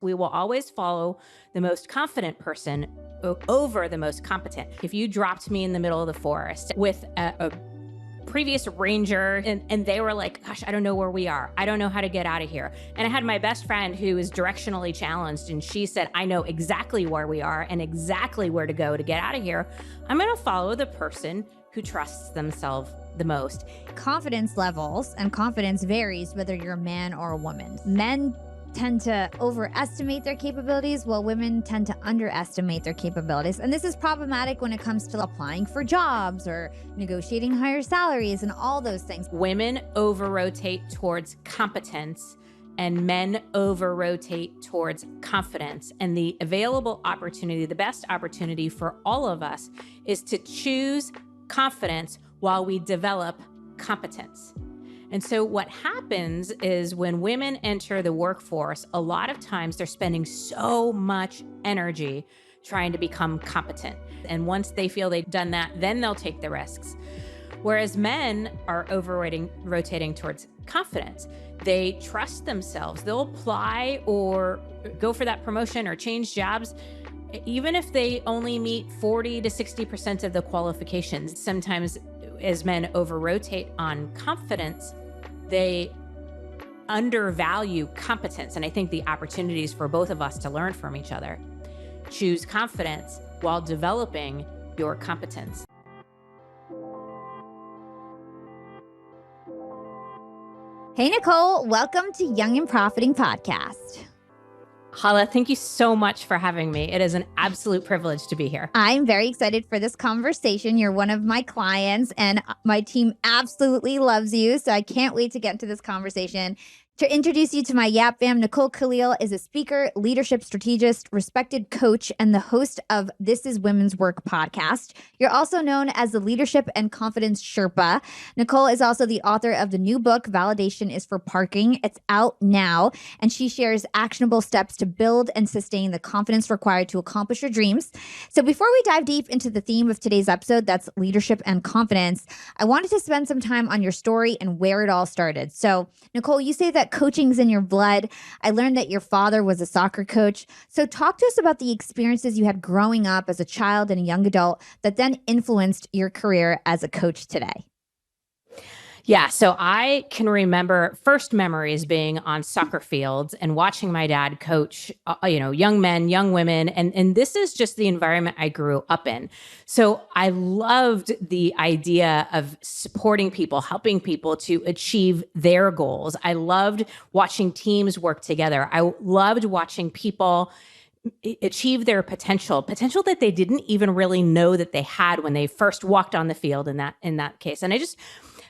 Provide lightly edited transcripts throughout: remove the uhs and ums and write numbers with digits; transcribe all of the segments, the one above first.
We will always follow the most confident person over the most competent. If you dropped me in the middle of the forest with a previous ranger and they were like, gosh, I don't know where we are. I don't know how to get out of here. And I had my best friend who is directionally challenged, and she said, I know exactly where we are and exactly where to go to get out of here. I'm going to follow the person who trusts themselves the most. Confidence levels and confidence varies whether you're a man or a woman. Men tend to overestimate their capabilities, while women tend to underestimate their capabilities. And this is problematic when it comes to applying for jobs or negotiating higher salaries and all those things. Women over-rotate towards competence and men over-rotate towards confidence. And the available opportunity, the best opportunity for all of us, is to choose confidence while we develop competence. And so what happens is when women enter the workforce, a lot of times they're spending so much energy trying to become competent. And once they feel they've done that, then they'll take the risks. Whereas men are rotating towards confidence. They trust themselves. They'll apply or go for that promotion or change jobs, even if they only meet 40 to 60% of the qualifications. Sometimes as men over-rotate on confidence, they undervalue competence. And I think the opportunities for both of us to learn from each other. Choose confidence while developing your competence. Hey, Nicole, welcome to Young and Profiting Podcast. Hala, thank you so much for having me. It is an absolute privilege to be here. I'm very excited for this conversation. You're one of my clients and my team absolutely loves you. So I can't wait to get into this conversation. To introduce you to my Yap fam, Nicole Kalil is a speaker, leadership strategist, respected coach, and the host of This Is Women's Work podcast. You're also known as the Leadership and Confidence Sherpa. Nicole is also the author of the new book, Validation is for Parking. It's out now, and she shares actionable steps to build and sustain the confidence required to accomplish your dreams. So before we dive deep into the theme of today's episode, that's leadership and confidence, I wanted to spend some time on your story and where it all started. So, Nicole, you say that coaching's in your blood. I learned that your father was a soccer coach. So talk to us about the experiences you had growing up as a child and a young adult that then influenced your career as a coach today. Yeah, so I can remember first memories being on soccer fields and watching my dad coach, young men, young women. And this is just the environment I grew up in. So I loved the idea of supporting people, helping people to achieve their goals. I loved watching teams work together. I loved watching people achieve their potential that they didn't even really know that they had when they first walked on the field in that case. And I just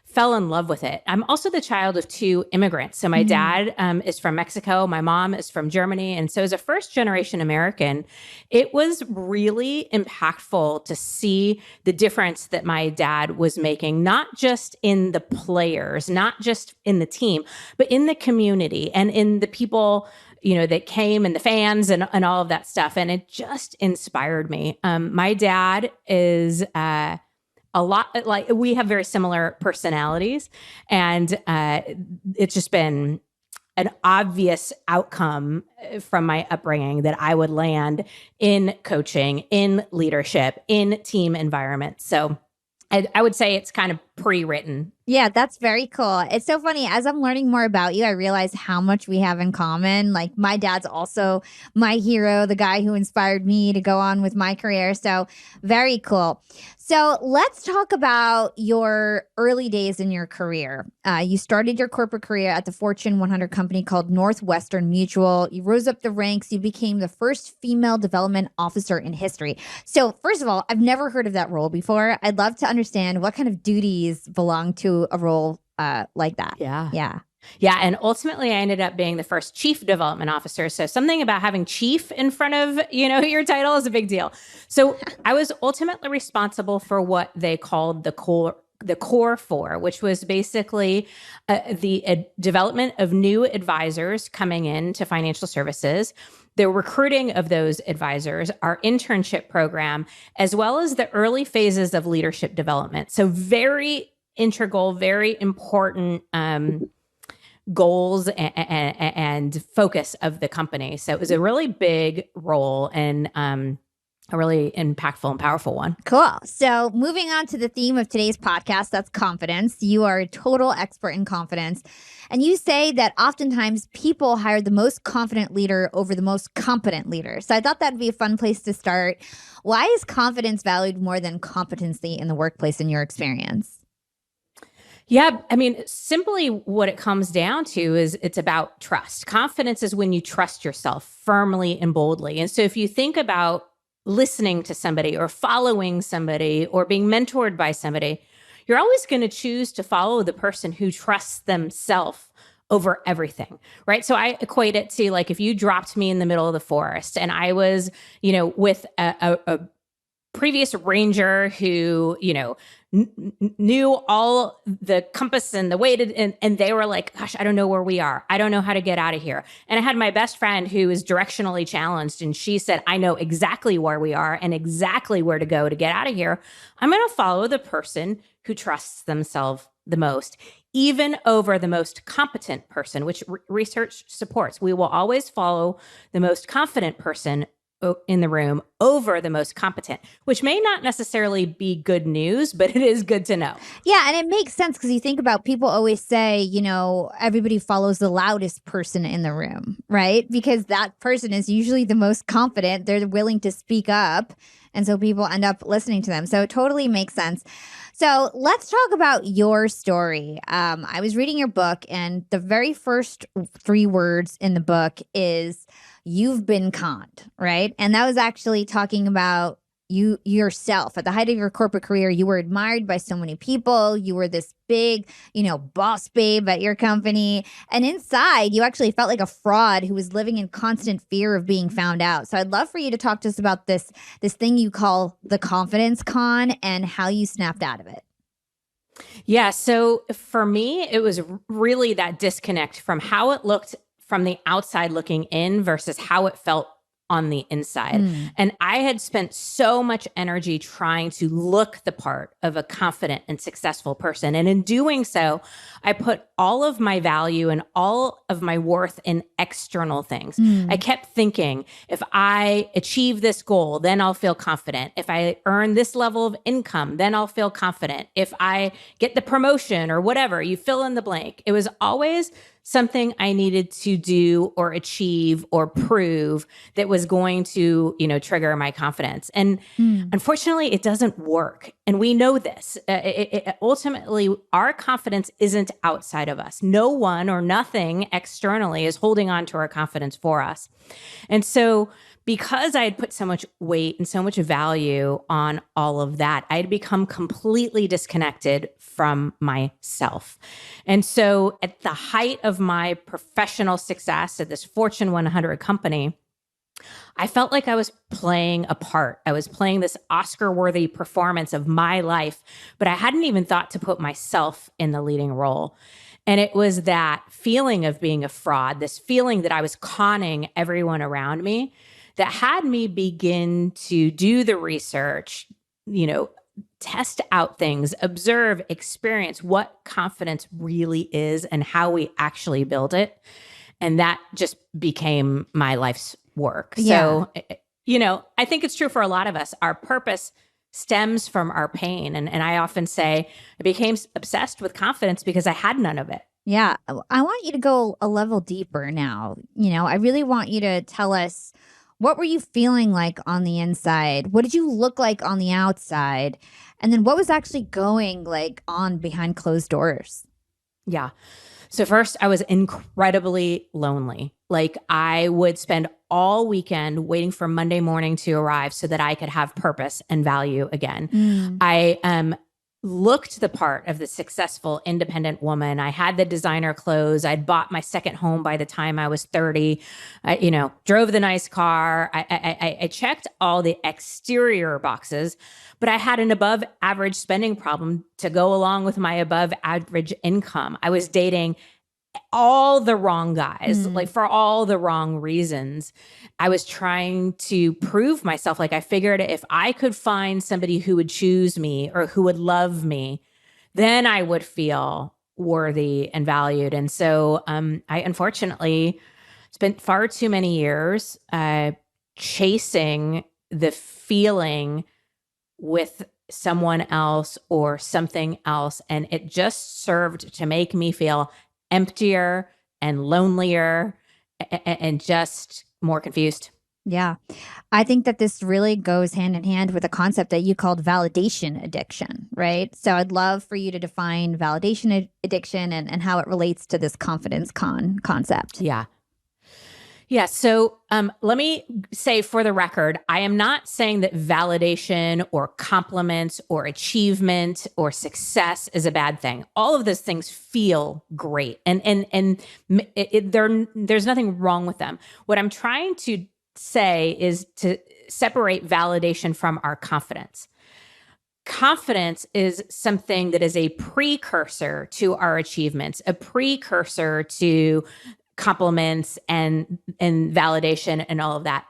fell in love with it. I'm also the child of two immigrants. So my dad is from Mexico. My mom is from Germany. And so as a first generation American, it was really impactful to see the difference that my dad was making, not just in the players, not just in the team, but in the community and in the people that came and the fans and all of that stuff. And it just inspired me. My dad is a lot like we have very similar personalities, and it's just been an obvious outcome from my upbringing that I would land in coaching, in leadership, in team environments. So I would say it's kind of pre-written. Yeah, that's very cool. It's so funny. As I'm learning more about you, I realize how much we have in common. Like my dad's also my hero, the guy who inspired me to go on with my career. So very cool. So let's talk about your early days in your career. You started your corporate career at the Fortune 100 company called Northwestern Mutual. You rose up the ranks. You became the first female development officer in history. So first of all, I've never heard of that role before. I'd love to understand what kind of duties belong to a role like that. Yeah. And ultimately I ended up being the first chief development officer. So something about having chief in front of, your title is a big deal. So I was ultimately responsible for what they called the core four, which was basically the development of new advisors coming into financial services, the recruiting of those advisors, our internship program, as well as the early phases of leadership development. So very integral, very important goals and focus of the company. So it was a really big role and a really impactful and powerful one. Cool. So moving on to the theme of today's podcast, that's confidence. You are a total expert in confidence. And you say that oftentimes people hire the most confident leader over the most competent leader. So I thought that'd be a fun place to start. Why is confidence valued more than competency in the workplace in your experience? Yeah, I mean, simply what it comes down to is it's about trust. Confidence is when you trust yourself firmly and boldly. And so if you think about listening to somebody or following somebody or being mentored by somebody, you're always going to choose to follow the person who trusts themselves over everything, right? So I equate it to like if you dropped me in the middle of the forest and I was, with a previous ranger who, knew all the compass and the way to, and they were like, gosh, I don't know where we are. I don't know how to get out of here. And I had my best friend who is directionally challenged. And she said, I know exactly where we are and exactly where to go to get out of here. I'm going to follow the person who trusts themselves the most, even over the most competent person, which research supports. We will always follow the most confident person in the room over the most competent, which may not necessarily be good news, but it is good to know. Yeah, and it makes sense because you think about people always say, everybody follows the loudest person in the room, right? Because that person is usually the most confident. They're willing to speak up. And so people end up listening to them. So it totally makes sense. So let's talk about your story. I was reading your book, and the very first 3 words in the book is you've been conned, right? And that was actually talking about you yourself. At the height of your corporate career, you were admired by so many people. You were this big, boss babe at your company. And inside, you actually felt like a fraud who was living in constant fear of being found out. So I'd love for you to talk to us about this thing you call the confidence con and how you snapped out of it. Yeah. So for me, it was really that disconnect from how it looked from the outside looking in versus how it felt on the inside. And I had spent so much energy trying to look the part of a confident and successful person. And in doing so, I put all of my value and all of my worth in external things. I kept thinking, if I achieve this goal, then I'll feel confident. If I earn this level of income, then I'll feel confident. If I get the promotion or whatever, you fill in the blank. It was always something I needed to do or achieve or prove that was going to, trigger my confidence. And unfortunately, it doesn't work. And we know this. Ultimately, our confidence isn't outside of us. No one or nothing externally is holding on to our confidence for us. And so because I had put so much weight and so much value on all of that, I had become completely disconnected from myself. And so at the height of my professional success at this Fortune 100 company, I felt like I was playing a part. I was playing this Oscar-worthy performance of my life, but I hadn't even thought to put myself in the leading role. And it was that feeling of being a fraud, this feeling that I was conning everyone around me, that had me begin to do the research, test out things, observe, experience what confidence really is and how we actually build it. And that just became my life's work. Yeah. So, I think it's true for a lot of us. Our purpose stems from our pain. And I often say I became obsessed with confidence because I had none of it. Yeah. I want you to go a level deeper now. I really want you to tell us, what were you feeling like on the inside? What did you look like on the outside? And then what was actually going on behind closed doors? Yeah. So first, I was incredibly lonely. Like I would spend all weekend waiting for Monday morning to arrive so that I could have purpose and value again. I looked the part of the successful independent woman. I had the designer clothes. I'd bought my second home by the time I was 30. I, drove the nice car. I checked all the exterior boxes, but I had an above average spending problem to go along with my above average income. I was dating all the wrong guys, like for all the wrong reasons. I was trying to prove myself. Like I figured if I could find somebody who would choose me or who would love me, then I would feel worthy and valued. And so I unfortunately spent far too many years chasing the feeling with someone else or something else. And it just served to make me feel emptier and lonelier and just more confused. Yeah. I think that this really goes hand in hand with a concept that you called validation addiction, right? So I'd love for you to define validation addiction and how it relates to this confidence concept. Yeah. Yeah. So let me say for the record, I am not saying that validation or compliments or achievement or success is a bad thing. All of those things feel great, and there's nothing wrong with them. What I'm trying to say is to separate validation from our confidence. Confidence is something that is a precursor to our achievements, a precursor to compliments and validation and all of that.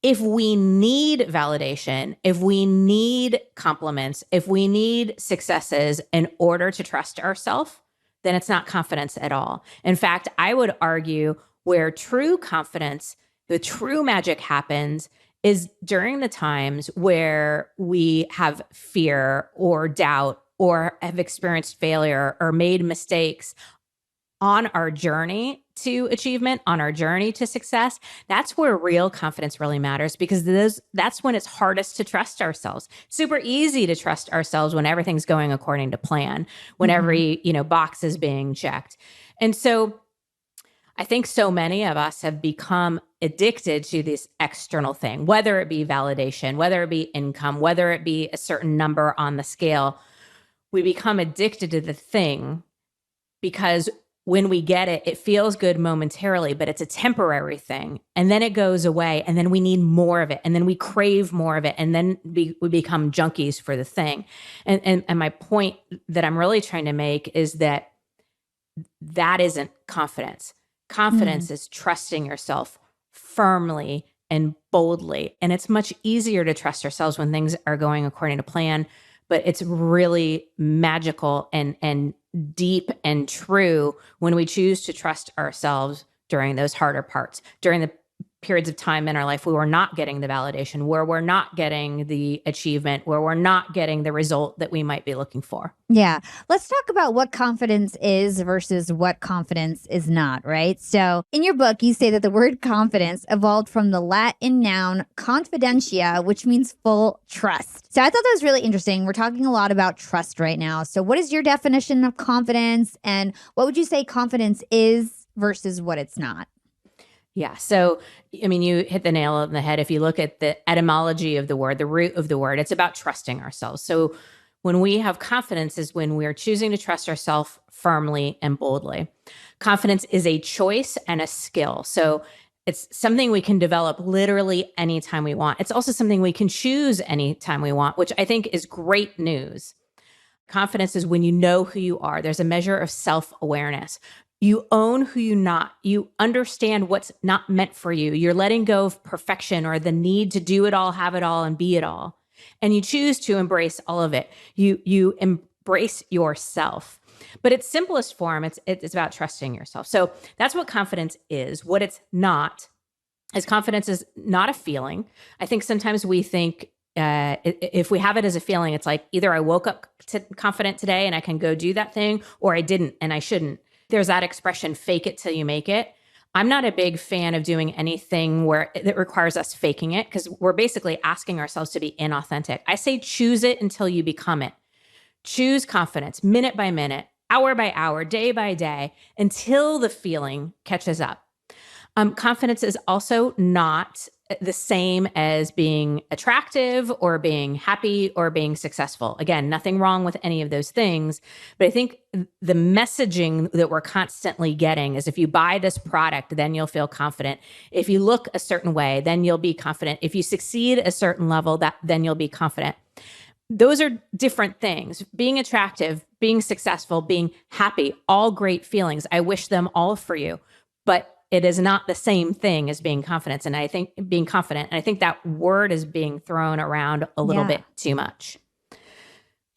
If we need validation, if we need compliments, if we need successes in order to trust ourselves, then it's not confidence at all. In fact, I would argue where true confidence, the true magic happens is during the times where we have fear or doubt or have experienced failure or made mistakes on our journey to achievement, on our journey to success. That's where real confidence really matters, because that's when it's hardest to trust ourselves. Super easy to trust ourselves when everything's going according to plan, when every, box is being checked. And so I think so many of us have become addicted to this external thing, whether it be validation, whether it be income, whether it be a certain number on the scale. We become addicted to the thing because when we get it, it feels good momentarily, but it's a temporary thing. And then it goes away, and then we need more of it. And then we crave more of it. And then we become junkies for the thing. And my point that I'm really trying to make is that isn't confidence. Confidence is trusting yourself firmly and boldly. And it's much easier to trust ourselves when things are going according to plan, but it's really magical and deep and true when we choose to trust ourselves during those harder parts, during the periods of time in our life where we're not getting the validation, where we're not getting the achievement, where we're not getting the result that we might be looking for. Yeah. Let's talk about what confidence is versus what confidence is not, right? So in your book, you say that the word confidence evolved from the Latin noun confidentia, which means full trust. So I thought that was really interesting. We're talking a lot about trust right now. So what is your definition of confidence, and what would you say confidence is versus what it's not? Yeah. So, you hit the nail on the head. If you look at the etymology of the word, the root of the word, it's about trusting ourselves. So when we have confidence is when we're choosing to trust ourselves firmly and boldly. Confidence is a choice and a skill. So it's something we can develop literally anytime we want. It's also something we can choose anytime we want, which I think is great news. Confidence is when you know who you are. There's a measure of self-awareness. You own who you're not. You understand what's not meant for you. You're letting go of perfection or the need to do it all, have it all, and be it all. And you choose to embrace all of it. You embrace yourself. But its simplest form, it's about trusting yourself. So that's what confidence is. What it's not is confidence is not a feeling. I think sometimes we think if we have it as a feeling, it's like either I woke up confident today and I can go do that thing, or I didn't and I shouldn't. There's that expression, fake it till you make it. I'm not a big fan of doing anything where it requires us faking it, because we're basically asking ourselves to be inauthentic. I say choose it until you become it. Choose confidence minute by minute, hour by hour, day by day, until the feeling catches up. Confidence is also not the same as being attractive or being happy or being successful. Again, nothing wrong with any of those things. But I think the messaging that we're constantly getting is if you buy this product, then you'll feel confident. If you look a certain way, then you'll be confident. If you succeed at a certain level, then you'll be confident. Those are different things. Being attractive, being successful, being happy, all great feelings. I wish them all for you. But it is not the same thing as being confident. And I think being confident, and I think that word is being thrown around a little bit too much.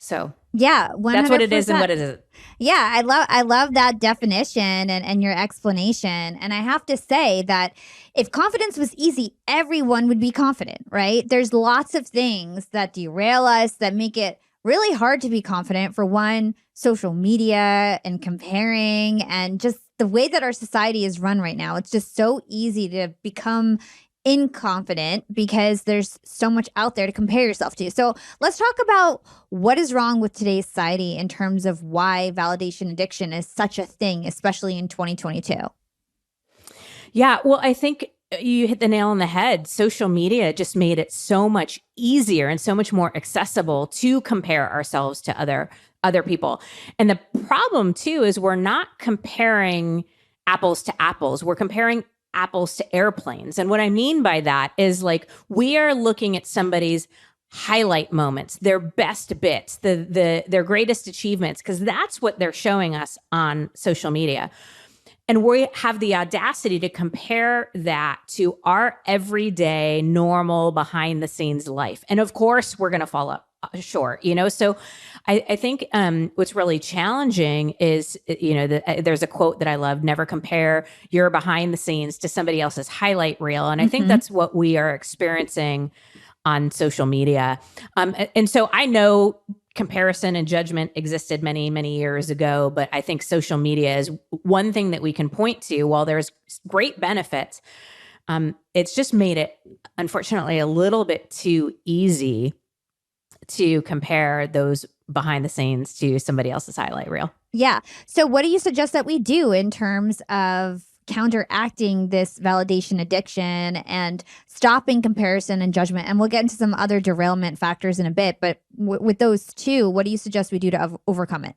So Yeah, that's what it is and 100%. what it isn't. Yeah, I love that definition and your explanation. And I have to say that if confidence was easy, everyone would be confident, right? There's lots of things that derail us that make it really hard to be confident. For one, social media and comparing and just the way that our society is run right now. It's just so easy to become inconfident because there's so much out there to compare yourself to. So let's talk about what is wrong with today's society in terms of why validation addiction is such a thing, especially in 2022. Yeah, well, I think you hit the nail on the head. Social media just made it so much easier and so much more accessible to compare ourselves to other people. And the problem too is we're not comparing apples to apples. We're comparing apples to airplanes. And what I mean by that is like we are looking at somebody's highlight moments, their best bits, their greatest achievements, because that's what they're showing us on social media. And we have the audacity to compare that to our everyday, normal, behind the scenes life. And of course, we're going to fall up short, So I think what's really challenging is, there's a quote that I love: never compare your behind the scenes to somebody else's highlight reel. And I think that's what we are experiencing on social media. And so I know comparison and judgment existed many, many years ago, but I think social media is one thing that we can point to. While there's great benefits, it's just made it, unfortunately, a little bit too easy to compare those behind the scenes to somebody else's highlight reel. Yeah. So what do you suggest that we do in terms of counteracting this validation addiction and stopping comparison and judgment? And we'll get into some other derailment factors in a bit, but with those two, what do you suggest we do to overcome it?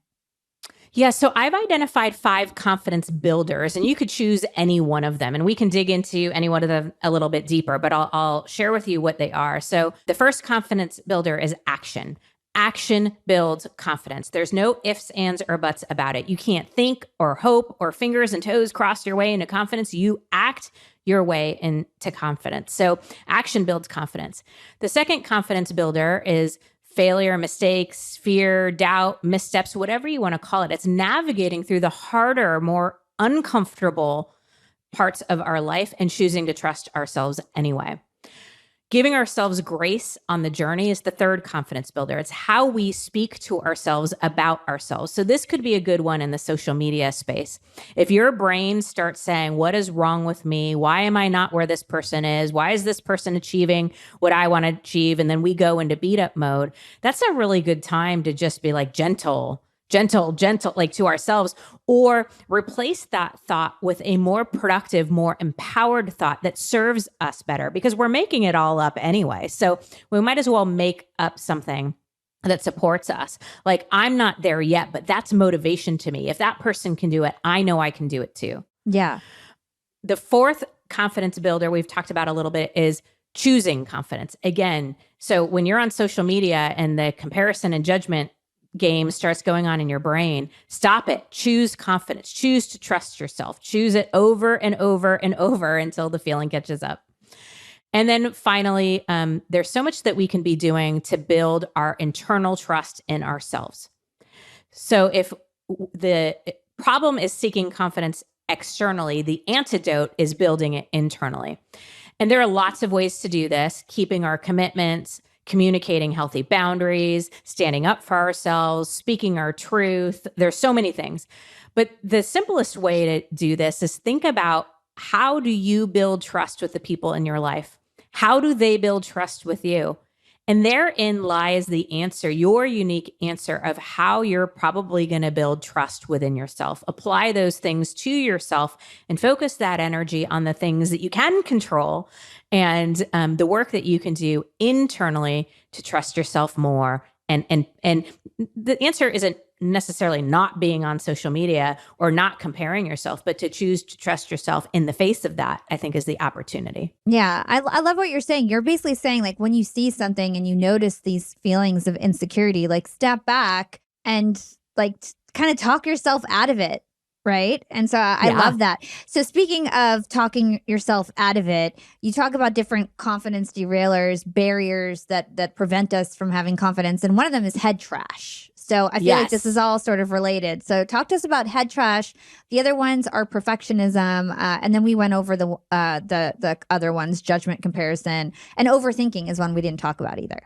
Yeah, so I've identified 5 confidence builders, and you could choose any one of them, and we can dig into any one of them a little bit deeper, but I'll share with you what they are. So the first confidence builder is action. Action builds confidence. There's no ifs, ands, or buts about it. You can't think or hope or fingers and toes cross your way into confidence. You act your way into confidence. So action builds confidence. The second confidence builder is failure, mistakes, fear, doubt, missteps, whatever you want to call it. It's navigating through the harder, more uncomfortable parts of our life and choosing to trust ourselves anyway. Giving ourselves grace on the journey is the third confidence builder. It's how we speak to ourselves about ourselves. So this could be a good one in the social media space. If your brain starts saying, what is wrong with me? Why am I not where this person is? Why is this person achieving what I want to achieve? And then we go into beat up mode. That's a really good time to just be like gentle, like to ourselves, or replace that thought with a more productive, more empowered thought that serves us better, because we're making it all up anyway. So we might as well make up something that supports us. Like, I'm not there yet, but that's motivation to me. If that person can do it, I know I can do it too. Yeah. The fourth confidence builder we've talked about a little bit is choosing confidence. Again, so when you're on social media and the comparison and judgment game starts going on in your brain, stop it. Choose confidence. Choose to trust yourself. Choose it over and over and over until the feeling catches up. And then finally, there's so much that we can be doing to build our internal trust in ourselves. So if the problem is seeking confidence externally, the antidote is building it internally. And there are lots of ways to do this: keeping our commitments, communicating healthy boundaries, standing up for ourselves, speaking our truth. There's so many things. But the simplest way to do this is think about, how do you build trust with the people in your life? How do they build trust with you? And therein lies the answer, your unique answer of how you're probably going to build trust within yourself. Apply those things to yourself and focus that energy on the things that you can control and the work that you can do internally to trust yourself more. And the answer isn't necessarily not being on social media or not comparing yourself, but to choose to trust yourself in the face of that, I think, is the opportunity. Yeah, I love what you're saying. You're basically saying, like, when you see something and you notice these feelings of insecurity, like, step back and like kind of talk yourself out of it. right? And so I Yeah. love that. So speaking of talking yourself out of it, you talk about different confidence derailers, barriers that prevent us from having confidence, and one of them is head trash. So I feel like this is Yes. all sort of related. So talk to us about head trash. The other ones are perfectionism, and then we went over the other ones, judgment, comparison, and overthinking is one we didn't talk about either.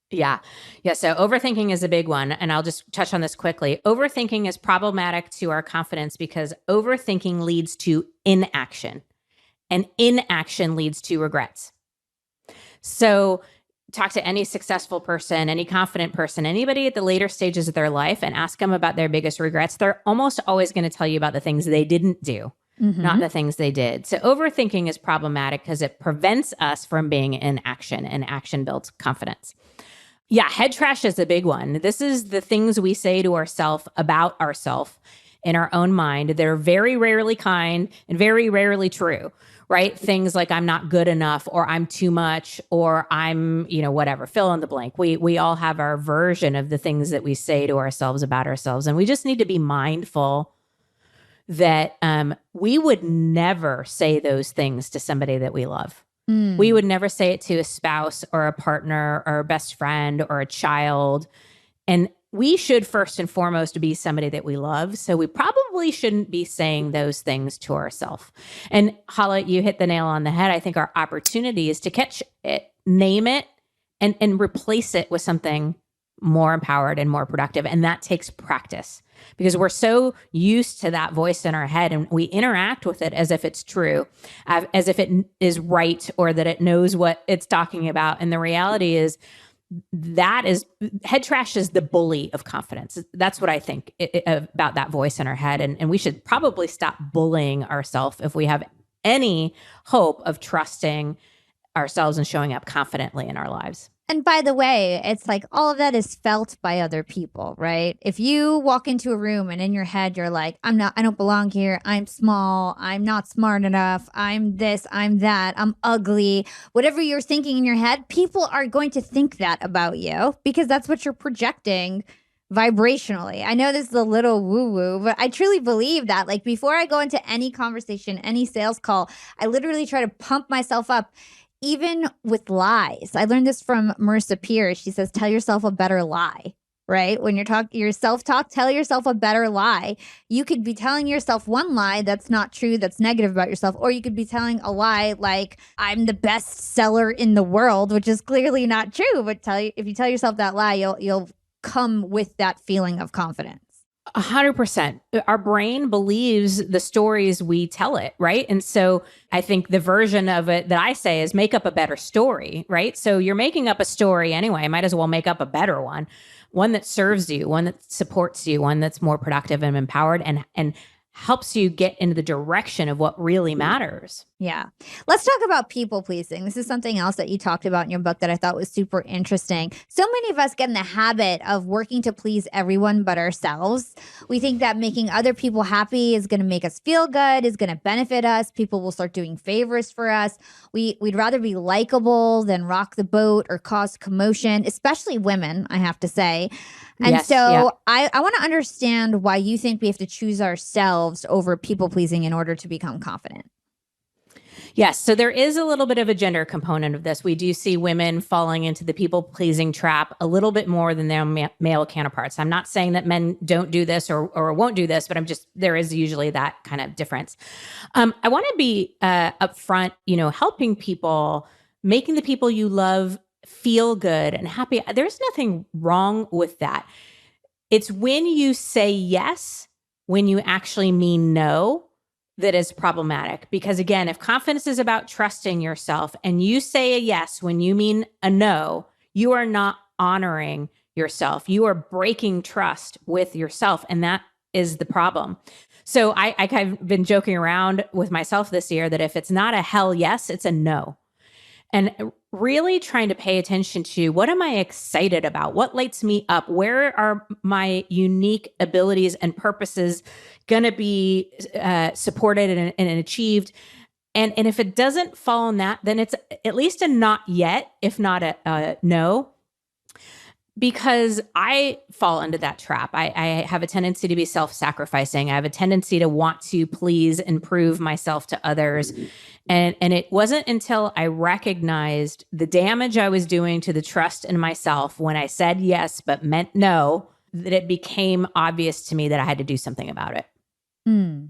Yeah. Yeah. So overthinking is a big one. And I'll just touch on this quickly. Overthinking is problematic to our confidence because overthinking leads to inaction, and inaction leads to regrets. So talk to any successful person, any confident person, anybody at the later stages of their life and ask them about their biggest regrets. They're almost always going to tell you about the things they didn't do, not Mm-hmm. the things they did. So overthinking is problematic because it prevents us from being in action, and action builds confidence. Yeah, head trash is a big one. This is the things we say to ourselves about ourselves in our own mind. They're very rarely kind and very rarely true, right? Things like I'm not good enough, or I'm too much, or I'm, whatever, fill in the blank. We all have our version of the things that we say to ourselves about ourselves. And we just need to be mindful that we would never say those things to somebody that we love. We would never say it to a spouse or a partner or a best friend or a child. And we should first and foremost be somebody that we love. So we probably shouldn't be saying those things to ourselves. And Hala, you hit the nail on the head. I think our opportunity is to catch it, name it, and replace it with something more empowered and more productive. And that takes practice because we're so used to that voice in our head and we interact with it as if it's true, as if it is right or that it knows what it's talking about. And the reality is head trash is the bully of confidence. That's what I think about that voice in our head. And we should probably stop bullying ourselves if we have any hope of trusting ourselves and showing up confidently in our lives. And by the way, it's like all of that is felt by other people, right? If you walk into a room and in your head you're like, I don't belong here. I'm small. I'm not smart enough. I'm this, I'm that. I'm ugly. Whatever you're thinking in your head, people are going to think that about you because that's what you're projecting vibrationally. I know this is a little woo-woo, but I truly believe that. Like before I go into any conversation, any sales call, I literally try to pump myself up. Even with lies. I learned this from Marissa Peer. She says, tell yourself a better lie, right? When you're your self-talk, tell yourself a better lie. You could be telling yourself one lie that's not true, that's negative about yourself, or you could be telling a lie like, I'm the best seller in the world, which is clearly not true. But if you tell yourself that lie, you'll come with that feeling of confidence. 100%. Our brain believes the stories we tell it, right? And so I think the version of it that I say is make up a better story, right? So you're making up a story anyway. Might as well make up a better one that serves you, one that supports you, one that's more productive and empowered and helps you get into the direction of what really matters. Yeah. Let's talk about people pleasing. This is something else that you talked about in your book that I thought was super interesting. So many of us get in the habit of working to please everyone but ourselves. We think that making other people happy is going to make us feel good, is going to benefit us. People will start doing favors for us. We'd rather be likable than rock the boat or cause commotion, especially women, I have to say. And Yes, so yeah. I want to understand why you think we have to choose ourselves over people pleasing in order to become confident. Yes. So there is a little bit of a gender component of this. We do see women falling into the people pleasing trap a little bit more than their male counterparts. I'm not saying that men don't do this or won't do this, but there is usually that kind of difference. I want to be upfront, helping people, making the people you love feel good and happy. There's nothing wrong with that. It's when you say yes, when you actually mean no, that is problematic. Because again, if confidence is about trusting yourself and you say a yes when you mean a no, you are not honoring yourself. You are breaking trust with yourself. And that is the problem. So I kind of been joking around with myself this year that if it's not a hell yes, it's a no. And really trying to pay attention to what am I excited about? What lights me up? Where are my unique abilities and purposes going to be supported and achieved? And if it doesn't fall on that, then it's at least a not yet, if not a no. Because I fall into that trap. I have a tendency to be self-sacrificing. I have a tendency to want to please and prove myself to others. And it wasn't until I recognized the damage I was doing to the trust in myself when I said yes, but meant no, that it became obvious to me that I had to do something about it. Mm.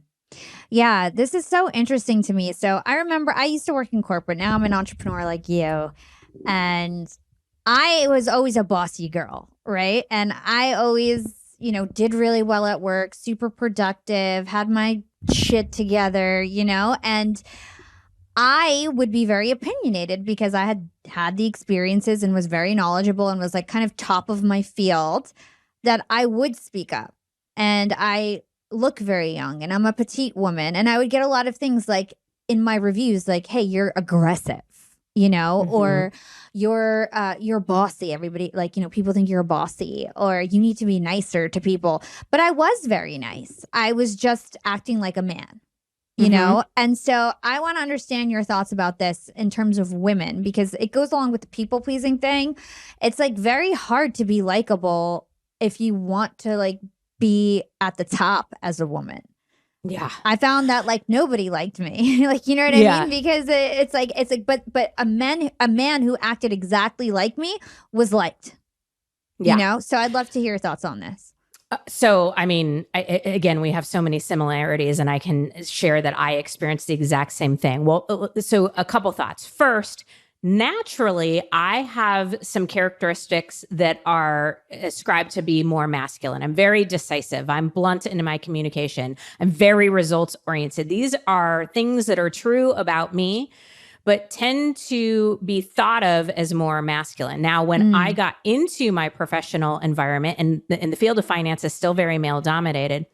Yeah, this is so interesting to me. So I remember I used to work in corporate. Now I'm an entrepreneur like you. And I was always a bossy girl, right? And I always, did really well at work, super productive, had my shit together, and I would be very opinionated because I had the experiences and was very knowledgeable and was like kind of top of my field, that I would speak up. And I look very young and I'm a petite woman, and I would get a lot of things like in my reviews like, "Hey, you're aggressive." Or you're bossy. Everybody, like, people think you're bossy, or you need to be nicer to people. But I was very nice. I was just acting like a man. And so I want to understand your thoughts about this in terms of women, because it goes along with the people pleasing thing. It's like very hard to be likable if you want to like be at the top as a woman. Yeah. I found that like nobody liked me. Like, you know what I mean? Because it's like, but a man who acted exactly like me was liked, So I'd love to hear your thoughts on this. So, I mean, again, we have so many similarities, and I can share that I experienced the exact same thing. Well, so a couple thoughts. First, naturally, I have some characteristics that are ascribed to be more masculine. I'm very decisive. I'm blunt in my communication. I'm very results oriented. These are things that are true about me, but tend to be thought of as more masculine. Now, when I got into my professional environment, and in the field of finance is still very male dominated,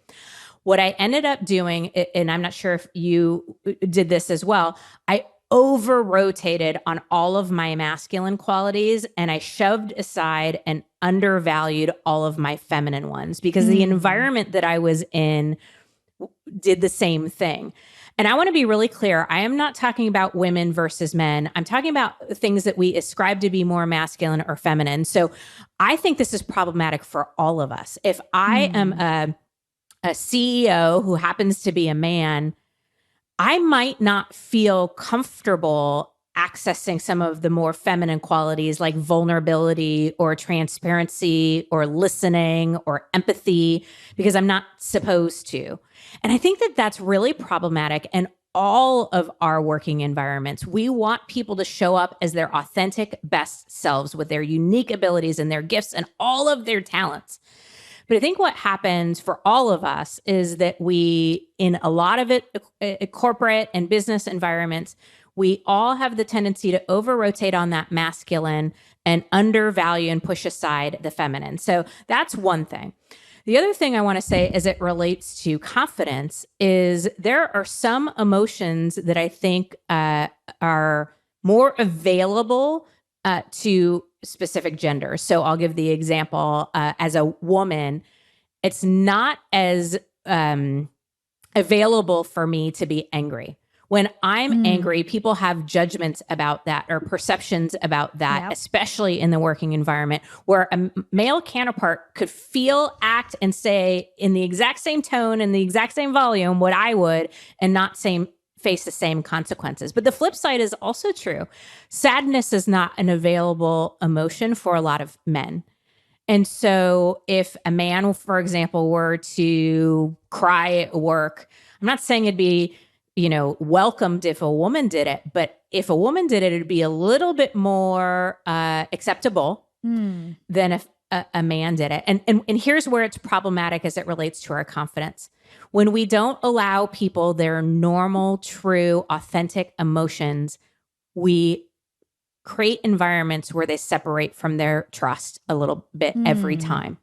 what I ended up doing, and I'm not sure if you did this as well, I over rotated on all of my masculine qualities, and I shoved aside and undervalued all of my feminine ones, because the environment that I was in did the same thing. And I want to be really clear. I am not talking about women versus men. I'm talking about things that we ascribe to be more masculine or feminine. So I think this is problematic for all of us. If I am a CEO who happens to be a man, I might not feel comfortable accessing some of the more feminine qualities like vulnerability or transparency or listening or empathy, because I'm not supposed to. And I think that that's really problematic in all of our working environments. We want people to show up as their authentic best selves with their unique abilities and their gifts and all of their talents. But I think what happens for all of us is that we, in a lot of corporate and business environments, we all have the tendency to over-rotate on that masculine and undervalue and push aside the feminine. So that's one thing. The other thing I want to say as it relates to confidence is there are some emotions that I think are more available to specific genders. So I'll give the example as a woman, it's not as available for me to be angry. When I'm angry, people have judgments about that or perceptions about that, especially in the working environment, where a male counterpart could feel, act, and say in the exact same tone and the exact same volume what I would, and not face the same consequences. But the flip side is also true. Sadness is not an available emotion for a lot of men. And so if a man, for example, were to cry at work, I'm not saying it'd be welcomed if a woman did it, but if a woman did it, it'd be a little bit more acceptable than if a man did it. And here's where it's problematic as it relates to our confidence. When we don't allow people their normal, true, authentic emotions, we create environments where they separate from their trust a little bit every time.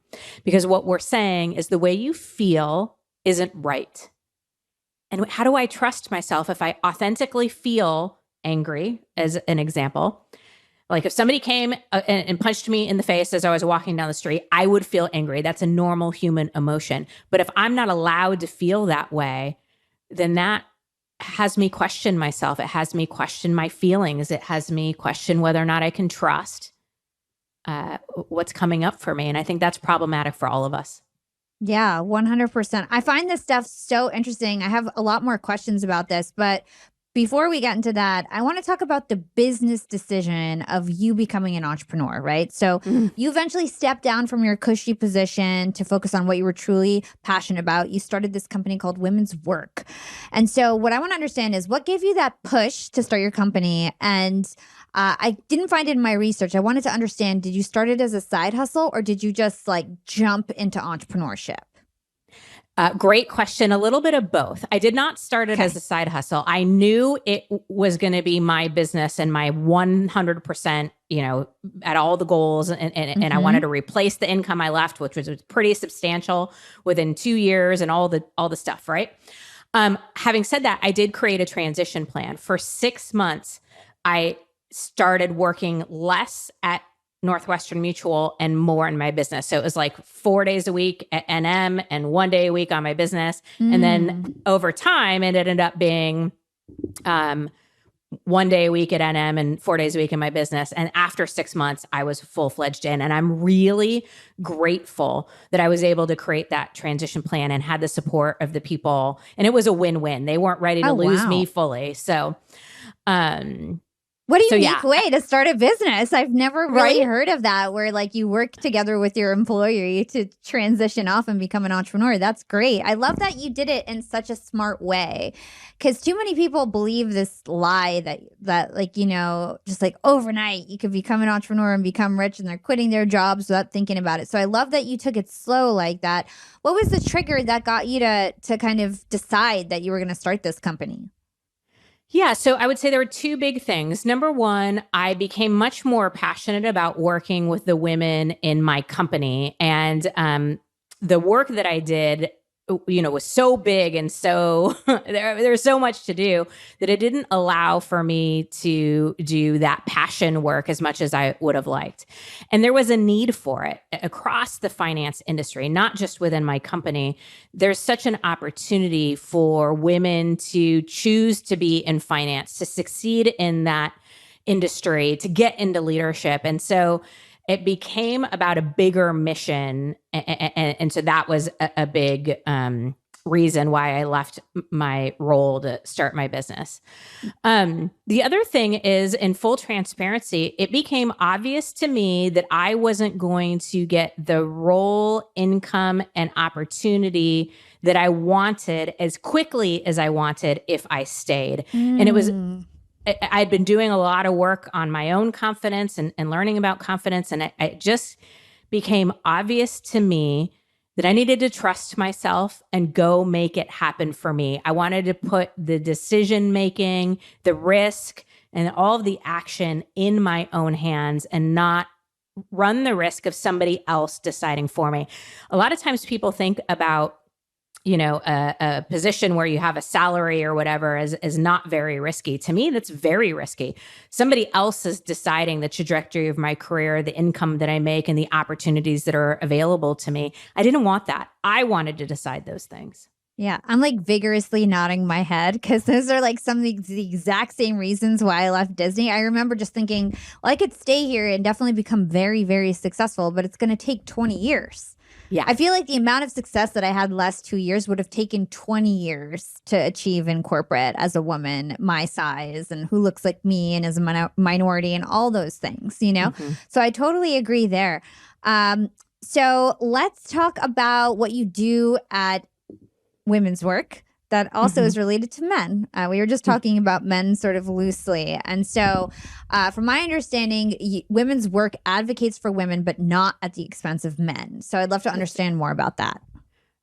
Because what we're saying is the way you feel isn't right. And how do I trust myself if I authentically feel angry, as an example? Like if somebody came and punched me in the face as I was walking down the street, I would feel angry. That's a normal human emotion. But if I'm not allowed to feel that way, then that has me question myself. It has me question my feelings. It has me question whether or not I can trust. what's coming up for me. And I think that's problematic for all of us. Yeah, 100%. I find this stuff so interesting. I have a lot more questions about this, but before we get into that, I want to talk about the business decision of you becoming an entrepreneur, right? So Mhm. you eventually stepped down from your cushy position to focus on what you were truly passionate about. You started this company called Women's Work. And so what I want to understand is what gave you that push to start your company? And I didn't find it in my research. I wanted to understand, did you start it as a side hustle or did you just like jump into entrepreneurship? Great question. A little bit of both. I did not start it as Okay. a side hustle. I knew it was going to be my business and my 100%, at all the goals. And I wanted Mm-hmm. to replace the income I left, which was pretty substantial within 2 years and all the stuff. Right. Having said that, I did create a transition plan. For 6 months, I started working less at Northwestern Mutual and more in my business. So it was like 4 days a week at NM and 1 day a week on my business. And then Mm. over time, it ended up being 1 day a week at NM and 4 days a week in my business. And after 6 months, I was full fledged in. And I'm really grateful that I was able to create that transition plan and had the support of the people. And it was a win-win. They weren't ready to Oh, lose me wow. fully. Um, What a so unique yeah, way to start a business. I've never really right? heard of that where like you work together with your employer to transition off and become an entrepreneur. That's great. I love that you did it in such a smart way. Cuz too many people believe this lie that like, just like overnight you could become an entrepreneur and become rich and they're quitting their jobs without thinking about it. So I love that you took it slow like that. What was the trigger that got you to kind of decide that you were going to start this company? Yeah, so I would say there were two big things. Number one, I became much more passionate about working with the women in my company. And the work that I did, was so big and so there's so much to do that it didn't allow for me to do that passion work as much as I would have liked. And there was a need for it across the finance industry, not just within my company. There's such an opportunity for women to choose to be in finance, to succeed in that industry, to get into leadership. And so it became about a bigger mission. And so that was a big reason why I left my role to start my business. The other thing is, in full transparency, it became obvious to me that I wasn't going to get the role, income, and opportunity that I wanted as quickly as I wanted if I stayed. And Mm. I'd been doing a lot of work on my own confidence and learning about confidence. And it just became obvious to me that I needed to trust myself and go make it happen for me. I wanted to put the decision making, the risk, and all of the action in my own hands and not run the risk of somebody else deciding for me. A lot of times people think about a position where you have a salary or whatever is not very risky. To me, that's very risky. Somebody else is deciding the trajectory of my career, the income that I make, and the opportunities that are available to me. I didn't want that. I wanted to decide those things. Yeah, I'm like vigorously nodding my head because those are like some of the exact same reasons why I left Disney. I remember just thinking, well, I could stay here and definitely become very, very successful, but it's going to take 20 years. Yeah. I feel like the amount of success that I had the last 2 years would have taken 20 years to achieve in corporate as a woman my size and who looks like me and is a minority and all those things. Mhm. So I totally agree there. So let's talk about what you do at Women's Work that also Mhm. is related to men. We were just talking about men sort of loosely. And so, from my understanding, Women's Work advocates for women, but not at the expense of men. So, I'd love to understand more about that.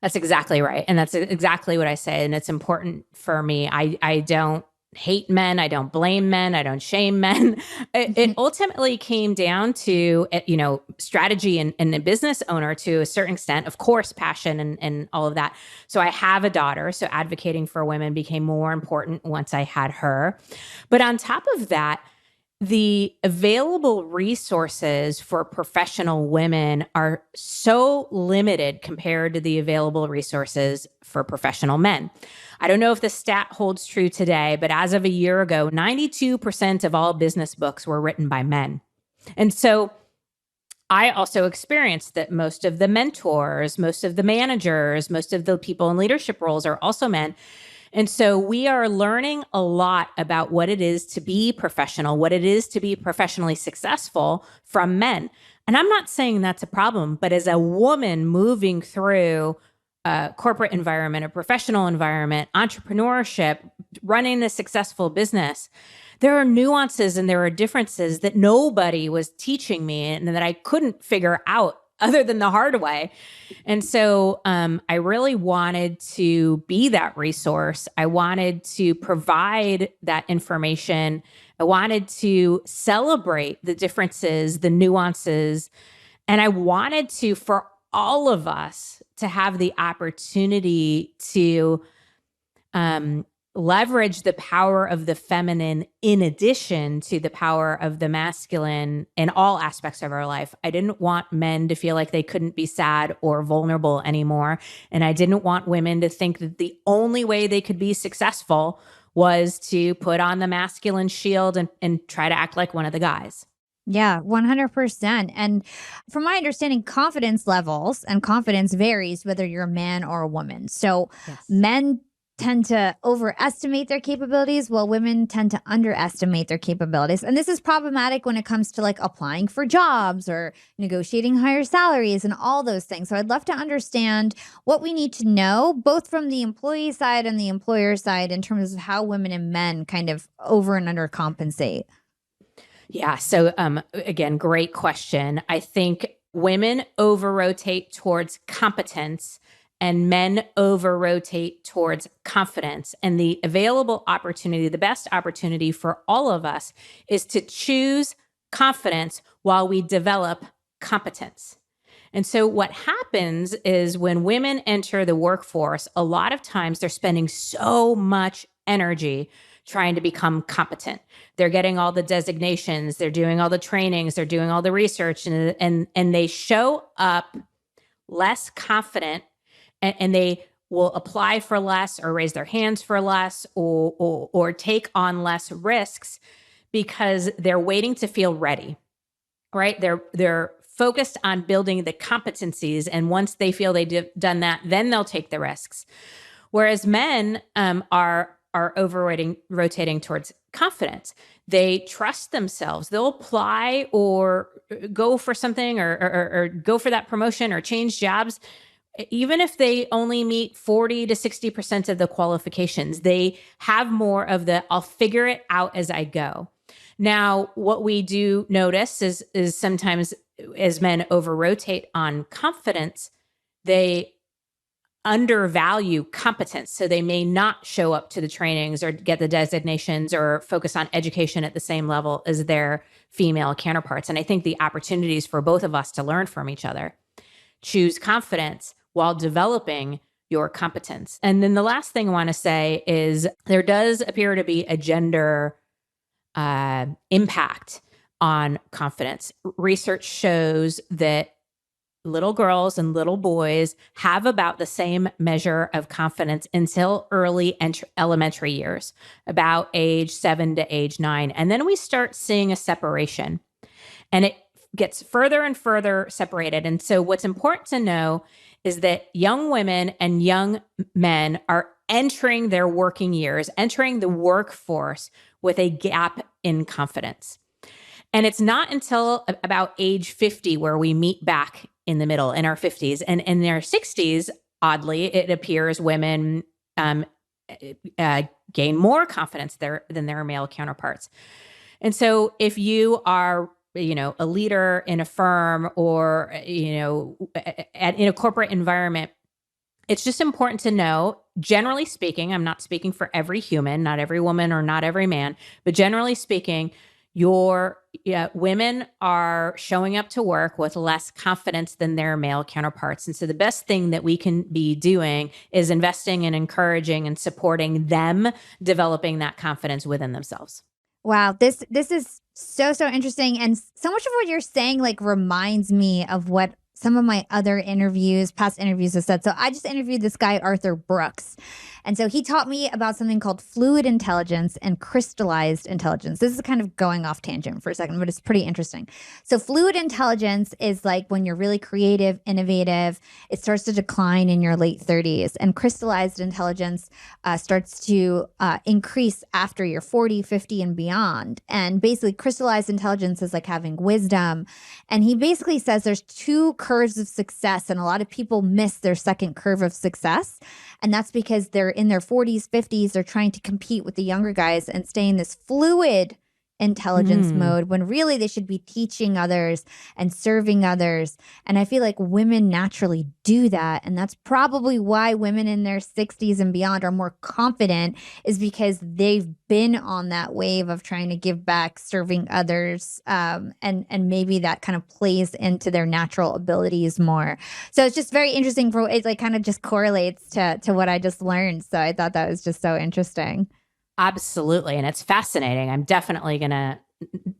That's exactly right. And that's exactly what I say. And it's important for me. I don't hate men. I don't blame men. I don't shame men. It ultimately came down to, strategy and a business owner to a certain extent, of course, passion and all of that. So I have a daughter. So advocating for women became more important once I had her. But on top of that, the available resources for professional women are so limited compared to the available resources for professional men. I don't know if the stat holds true today, but as of a year ago, 92% of all business books were written by men. And so I also experienced that most of the mentors, most of the managers, most of the people in leadership roles are also men. And so we are learning a lot about what it is to be professional, what it is to be professionally successful from men. And I'm not saying that's a problem, but as a woman moving through a corporate environment, a professional environment, entrepreneurship, running a successful business, there are nuances and there are differences that nobody was teaching me and that I couldn't figure out other than the hard way. And so I really wanted to be that resource. I wanted to provide that information. I wanted to celebrate the differences, the nuances, and I wanted to, for all of us, to have the opportunity to leverage the power of the feminine in addition to the power of the masculine in all aspects of our life. I didn't want men to feel like they couldn't be sad or vulnerable anymore. And I didn't want women to think that the only way they could be successful was to put on the masculine shield and try to act like one of the guys. Yeah, 100%. And from my understanding, confidence levels and confidence varies whether you're a man or a woman. So Yes. men tend to overestimate their capabilities while women tend to underestimate their capabilities. And this is problematic when it comes to like applying for jobs or negotiating higher salaries and all those things. So I'd love to understand what we need to know, both from the employee side and the employer side, in terms of how women and men kind of over and undercompensate. Yeah. So, again, great question. I think women over rotate towards competence and men over rotate towards confidence. And the available opportunity, the best opportunity for all of us is to choose confidence while we develop competence. And so what happens is when women enter the workforce, a lot of times they're spending so much energy trying to become competent. They're getting all the designations, they're doing all the trainings, they're doing all the research, and they show up less confident, and they will apply for less or raise their hands for less or take on less risks because they're waiting to feel ready. Right? They're focused on building the competencies, and once they feel they've done that, then they'll take the risks. Whereas men are rotating towards confidence. They trust themselves. They'll apply or go for something or go for that promotion or change jobs. Even if they only meet 40 to 60% of the qualifications, they have more of the I'll figure it out as I go. Now, what we do notice is sometimes as men over rotate on confidence, they undervalue competence. So they may not show up to the trainings or get the designations or focus on education at the same level as their female counterparts. And I think the opportunities for both of us to learn from each other. Choose confidence while developing your competence. And then the last thing I want to say is there does appear to be a gender impact on confidence. Research shows that little girls and little boys have about the same measure of confidence until early elementary years, about age 7 to age 9. And then we start seeing a separation, and it gets further and further separated. And so what's important to know is that young women and young men are entering their working years, entering the workforce with a gap in confidence. And it's not until about age 50 where we meet back in the middle in our 50s. And in their 60s, oddly, it appears women gain more confidence there than their male counterparts. And so if you are, a leader in a firm or, in a corporate environment, it's just important to know, generally speaking, I'm not speaking for every human, not every woman or not every man, but generally speaking, women are showing up to work with less confidence than their male counterparts. And so the best thing that we can be doing is investing and encouraging and supporting them developing that confidence within themselves. Wow, this is so interesting, and so much of what you're saying like reminds me of what some of my other past interviews have said. So I just interviewed this guy, Arthur Brooks, And so he taught me about something called fluid intelligence and crystallized intelligence. This is kind of going off tangent for a second, but it's pretty interesting. So fluid intelligence is like when you're really creative, innovative, it starts to decline in your late 30s. And crystallized intelligence starts to increase after you're 40, 50, and beyond. And basically, crystallized intelligence is like having wisdom. And he basically says there's two curves of success, and a lot of people miss their second curve of success. And that's because they're in their 40s, 50s, they're trying to compete with the younger guys and stay in this fluid intelligence mode when really they should be teaching others and serving others. And I feel like women naturally do that. And that's probably why women in their 60s and beyond are more confident, is because they've been on that wave of trying to give back, serving others. And maybe that kind of plays into their natural abilities more. So it's just very interesting for it, like kind of just correlates to what I just learned. So I thought that was just so interesting. Absolutely. And it's fascinating. I'm definitely going to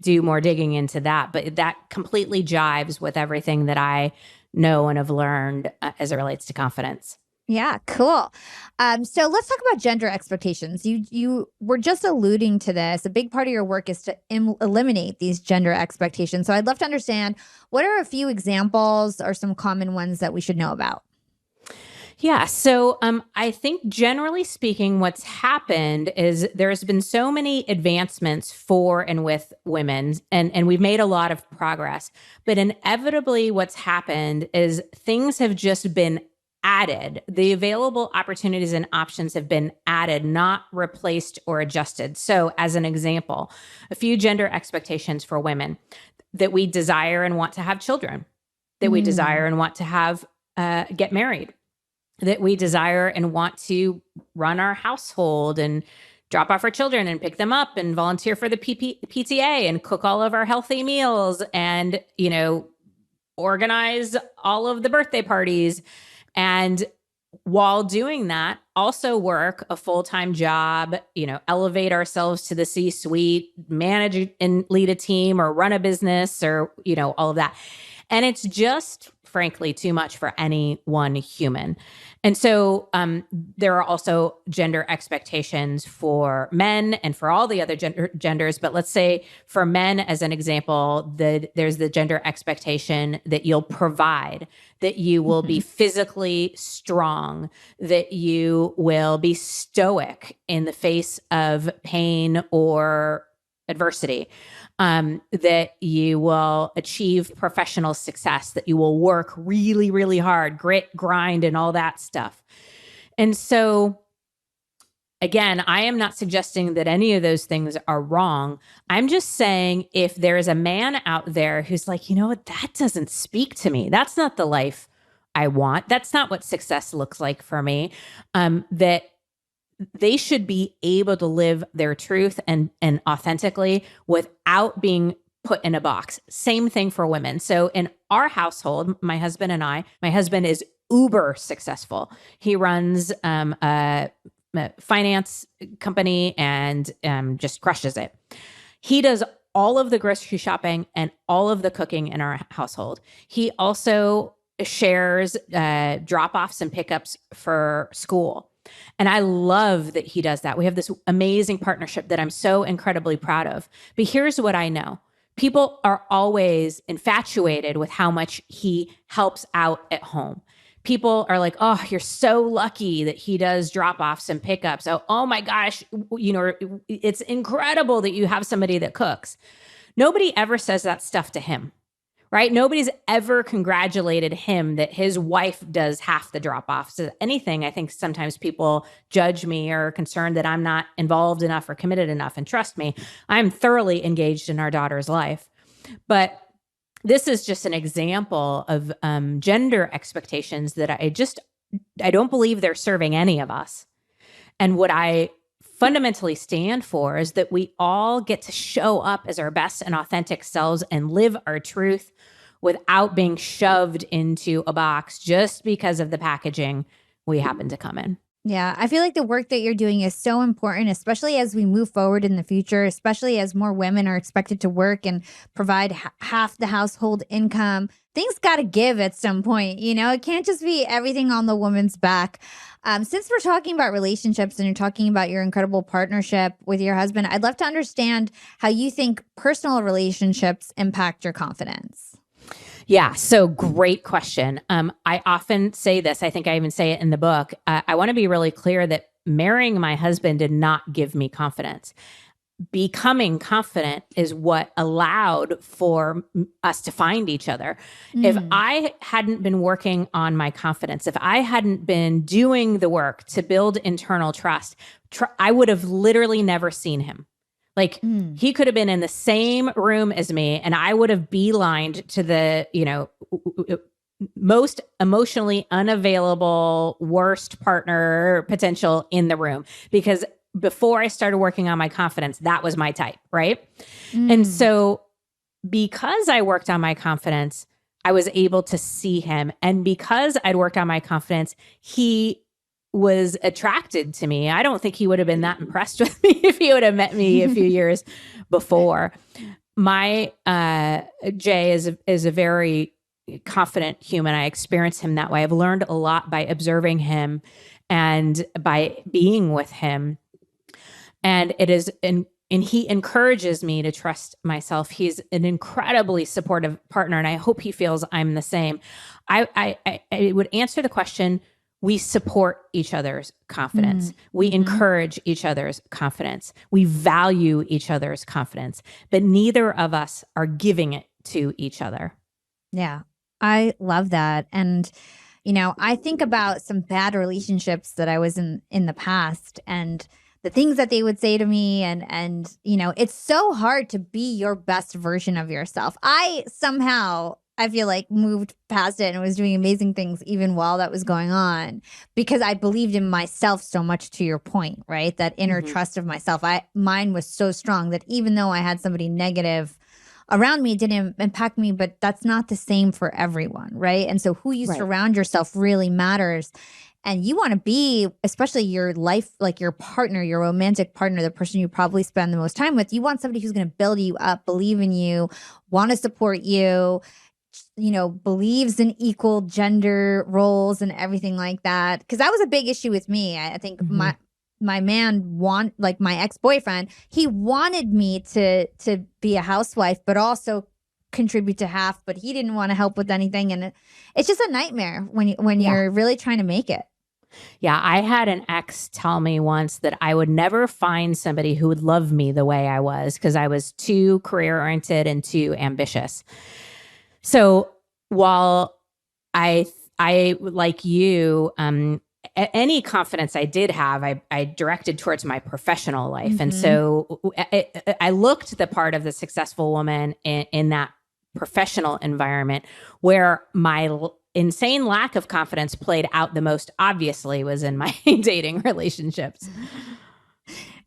do more digging into that, but that completely jives with everything that I know and have learned as it relates to confidence. Yeah, cool. So let's talk about gender expectations. You were just alluding to this. A big part of your work is to eliminate these gender expectations. So I'd love to understand, what are a few examples or some common ones that we should know about? Yeah. So I think generally speaking, what's happened is there's been so many advancements for and with women, and we've made a lot of progress. But inevitably, what's happened is things have just been added. The available opportunities and options have been added, not replaced or adjusted. So, as an example, a few gender expectations for women: that we desire and want to have children, that we desire and want to have get married, that we desire and want to run our household and drop off our children and pick them up and volunteer for the PTA and cook all of our healthy meals and, organize all of the birthday parties. And while doing that, also work a full-time job, elevate ourselves to the C-suite, manage and lead a team or run a business or, all of that. And it's just, frankly, too much for any one human. And so there are also gender expectations for men and for all the other genders. But let's say for men, as an example, there's the gender expectation that you'll provide, that you will be physically strong, that you will be stoic in the face of pain or adversity, that you will achieve professional success, that you will work really, really hard, grit, grind, and all that stuff. And so, again, I am not suggesting that any of those things are wrong. I'm just saying, if there is a man out there who's like, you know what, that doesn't speak to me. That's not the life I want. That's not what success looks like for me. That they should be able to live their truth and authentically without being put in a box. Same thing for women. So in our household, my husband and I, my husband is uber successful. He runs a finance company and just crushes it. He does all of the grocery shopping and all of the cooking in our household. He also shares drop-offs and pickups for school. And I love that he does that. We have this amazing partnership that I'm so incredibly proud of. But here's what I know. People are always infatuated with how much he helps out at home. People are like, oh, you're so lucky that he does drop-offs and pickups. Oh my gosh, it's incredible that you have somebody that cooks. Nobody ever says that stuff to him. Right? Nobody's ever congratulated him that his wife does half the drop-offs. Anything, I think sometimes people judge me or are concerned that I'm not involved enough or committed enough. And trust me, I'm thoroughly engaged in our daughter's life. But this is just an example of gender expectations that I don't believe they're serving any of us. And what I fundamentally stand for is that we all get to show up as our best and authentic selves and live our truth without being shoved into a box just because of the packaging we happen to come in. Yeah, I feel like the work that you're doing is so important, especially as we move forward in the future, especially as more women are expected to work and provide half the household income. Things got to give at some point. It can't just be everything on the woman's back. Since we're talking about relationships and you're talking about your incredible partnership with your husband, I'd love to understand how you think personal relationships impact your confidence. Yeah. So great question. I often say this. I think I even say it in the book. I want to be really clear that marrying my husband did not give me confidence. Becoming confident is what allowed for us to find each other. If Mm, I hadn't been working on my confidence, if I hadn't been doing the work to build internal trust, I would have literally never seen him. Like mm, he could have been in the same room as me and I would have beelined to the, most emotionally unavailable, worst partner potential in the room because before I started working on my confidence, that was my type, right? And mm. so because I worked on my confidence, I was able to see him. And because I'd worked on my confidence, he was attracted to me. I don't think he would have been that impressed with me if he would have met me a few years before. My Jay is a very confident human. I experience him that way. I've learned a lot by observing him and by being with him. And it is and he encourages me to trust myself. He's an incredibly supportive partner, and I hope he feels I'm the same. I would answer the question: we support each other's confidence. Mm, We mhm. encourage each other's confidence. We value each other's confidence, but neither of us are giving it to each other. Yeah, I love that. And, I think about some bad relationships that I was in the past and the things that they would say to me and it's so hard to be your best version of yourself. I feel like moved past it and was doing amazing things even while that was going on because I believed in myself so much, to your point, right? That inner Mhm. trust of myself. Mine was so strong that even though I had somebody negative around me, it didn't impact me, but that's not the same for everyone, right? And so who you Right. surround yourself really matters. And you want to be, especially your life, like your partner, your romantic partner, the person you probably spend the most time with, you want somebody who's going to build you up, believe in you, want to support you, believes in equal gender roles and everything like that. Cause that was a big issue with me. I think Mhm. my man like my ex-boyfriend, he wanted me to be a housewife, but also contribute to half, but he didn't want to help with anything. And it's just a nightmare when Yeah. you're really trying to make it. Yeah, I had an ex tell me once that I would never find somebody who would love me the way I was because I was too career oriented and too ambitious. So while I I like you, any confidence I did have, I directed towards my professional life, and Hmm. so I looked the part of the successful woman in that professional environment where my insane lack of confidence played out the most obviously was in my dating relationships.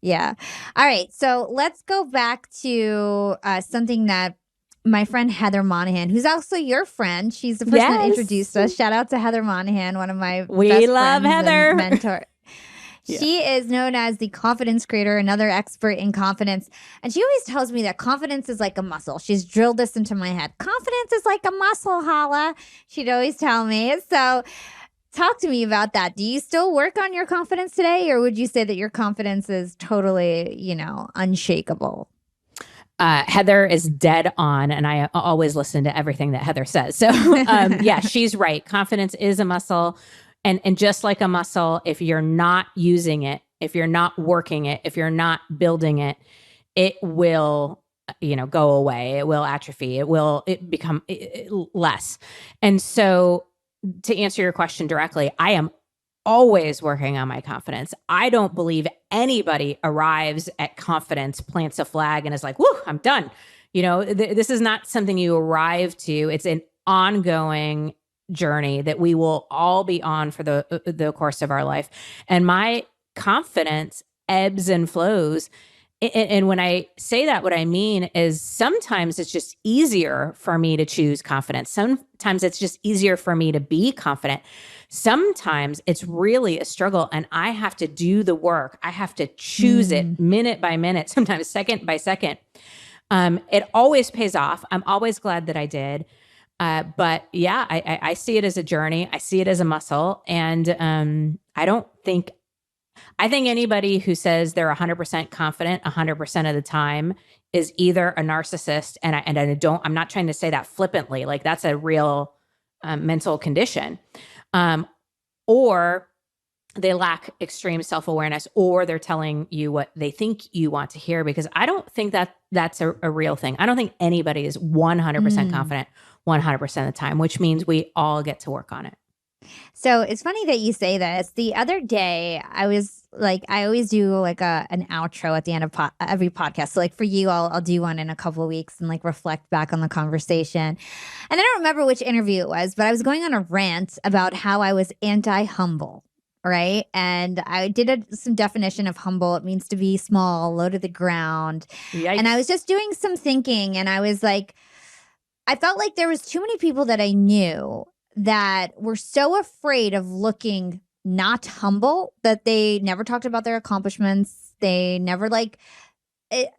Yeah. All right. So let's go back to something that my friend Heather Monahan, who's also your friend, she's the person that Yes, introduced us. Shout out to Heather Monahan, one of my we best love friends and Heather. mentor. Yeah. She is known as the confidence creator, another expert in confidence. And she always tells me that confidence is like a muscle. She's drilled this into my head. Confidence is like a muscle, Hala. She'd always tell me. So talk to me about that. Do you still work on your confidence today, or would you say that your confidence is totally, unshakable? Heather is dead on, and I always listen to everything that Heather says. So, yeah, she's right. Confidence is a muscle, and just like a muscle, if you're not using it, if you're not working it, if you're not building it, it will, go away. It will atrophy. It become less. And so, to answer your question directly, I am always working on my confidence. I don't believe anybody arrives at confidence, plants a flag, and is like, "Whoo, I'm done." This is not something you arrive to. It's an ongoing journey that we will all be on for the course of our life. And my confidence ebbs and flows And when I say that, what I mean is sometimes it's just easier for me to choose confidence. Sometimes it's just easier for me to be confident. Sometimes it's really a struggle and I have to do the work. I have to choose it minute by minute, sometimes second by second. It always pays off. I'm always glad that I did. But yeah, I see it as a journey. I see it as a muscle. And I think anybody who says they're 100% confident 100% of the time is either a narcissist, I'm not trying to say that flippantly, like that's a real mental condition, or they lack extreme self-awareness, or they're telling you what they think you want to hear, because I don't think that that's a real thing. I don't think anybody is 100% confident 100% of the time, which means we all get to work on it. So it's funny that you say this. The other day, I was like, I always do like an outro at the end of every podcast. So like for you, I'll do one in a couple of weeks and like reflect back on the conversation. And I don't remember which interview it was, but I was going on a rant about how I was anti-humble. Right. And I did some definition of humble. It means to be small, low to the ground. Yikes. And I was just doing some thinking and I was like, I felt like there was too many people that I knew that were so afraid of looking not humble that they never talked about their accomplishments. They never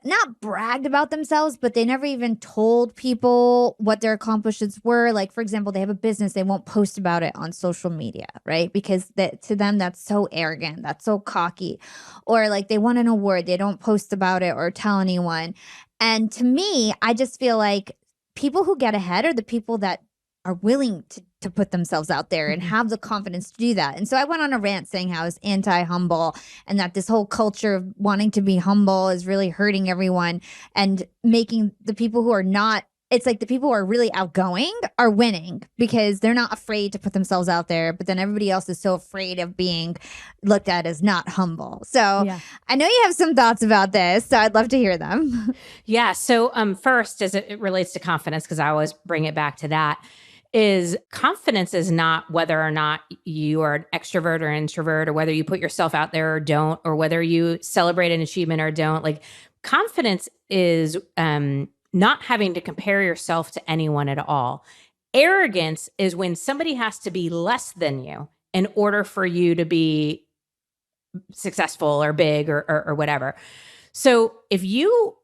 not bragged about themselves, but they never even told people what their accomplishments were. Like, for example, they have a business, they won't post about it on social media, right? Because to them, that's so arrogant, that's so cocky. Or like they won an award, they don't post about it or tell anyone. And to me, I just feel like people who get ahead are the people that are willing to put themselves out there and have the confidence to do that. And so I went on a rant saying how I was anti-humble and that this whole culture of wanting to be humble is really hurting everyone and making the people who are not, it's like the people who are really outgoing are winning because they're not afraid to put themselves out there, but then everybody else is so afraid of being looked at as not humble. So yeah. I know you have some thoughts about this, so I'd love to hear them. Yeah. So first, as it relates to confidence, because I always bring it back to that, is confidence is not whether or not you are an extrovert or introvert, or whether you put yourself out there or don't, or whether you celebrate an achievement or don't. Like confidence is not having to compare yourself to anyone at all. Arrogance is when somebody has to be less than you in order for you to be successful or big or whatever. So if you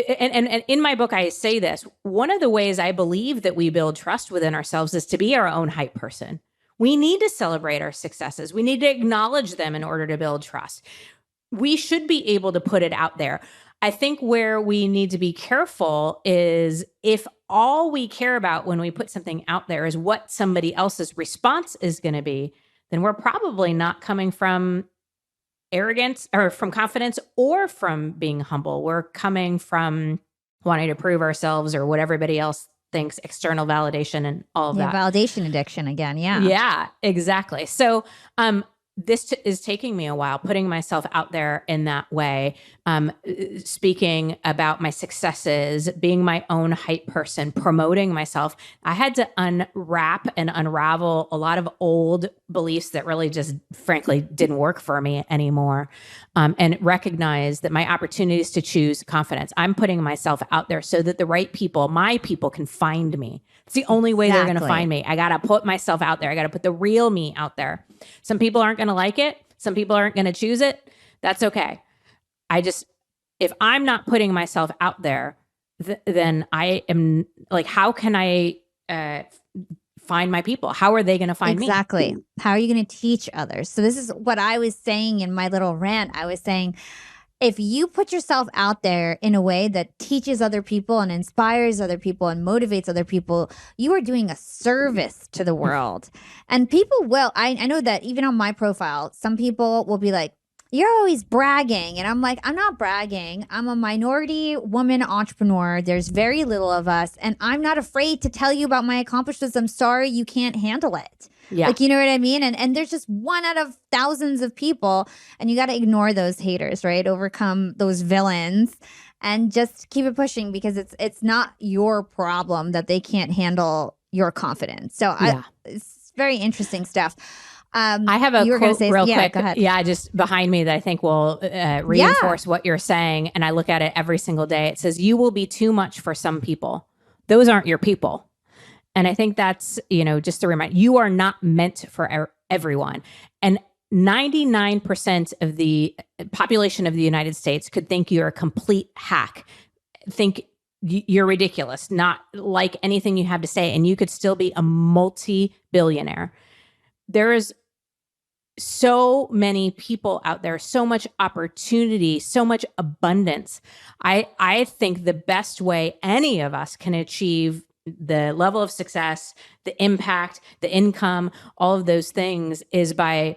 and in my book, I say this, one of the ways I believe that we build trust within ourselves is to be our own hype person. We need to celebrate our successes. We need to acknowledge them in order to build trust. We should be able to put it out there. I think where we need to be careful is if all we care about when we put something out there is what somebody else's response is going to be, then we're probably not coming from arrogance or from confidence or from being humble. We're coming from wanting to prove ourselves or what everybody else thinks, external validation and all of that. Validation addiction again. Yeah. Yeah, exactly. So, this is taking me a while, putting myself out there in that way, speaking about my successes, being my own hype person, promoting myself. I had to unwrap and unravel a lot of old beliefs that really just, frankly, didn't work for me anymore, and recognize that my opportunities to choose confidence. I'm putting myself out there so that the right people, my people, can find me. It's the only way they're going to find me. I got to put myself out there. I got to put the real me out there. Some people aren't going to like it. Some people aren't going to choose it. That's okay. If I'm not putting myself out there, then I am like, how can I find my people? How are they going to find me? Exactly. How are you going to teach others? So this is what I was saying in my little rant. I was saying, if you put yourself out there in a way that teaches other people and inspires other people and motivates other people, you are doing a service to the world. And people will, I know that even on my profile, some people will be like, you're always bragging. And I'm like, I'm not bragging. I'm a minority woman entrepreneur. There's very little of us. And I'm not afraid to tell you about my accomplishments. I'm sorry you can't handle it. Yeah. Like, you know what I mean? And there's just one out of thousands of people, and you got to ignore those haters, right? Overcome those villains and just keep it pushing, because it's not your problem that they can't handle your confidence. So it's very interesting stuff. I have a You were going to quote say, real yeah, quick. go ahead. Yeah, just behind me that I think will reinforce what you're saying. And I look at it every single day. It says, you will be too much for some people. Those aren't your people. And I think that's, just to remind you are not meant for everyone. And 99% of the population of the United States could think you're a complete hack, think you're ridiculous, not like anything you have to say, and you could still be a multi-billionaire. There is so many people out there, so much opportunity, so much abundance. I think the best way any of us can achieve the level of success, the impact, the income, all of those things is by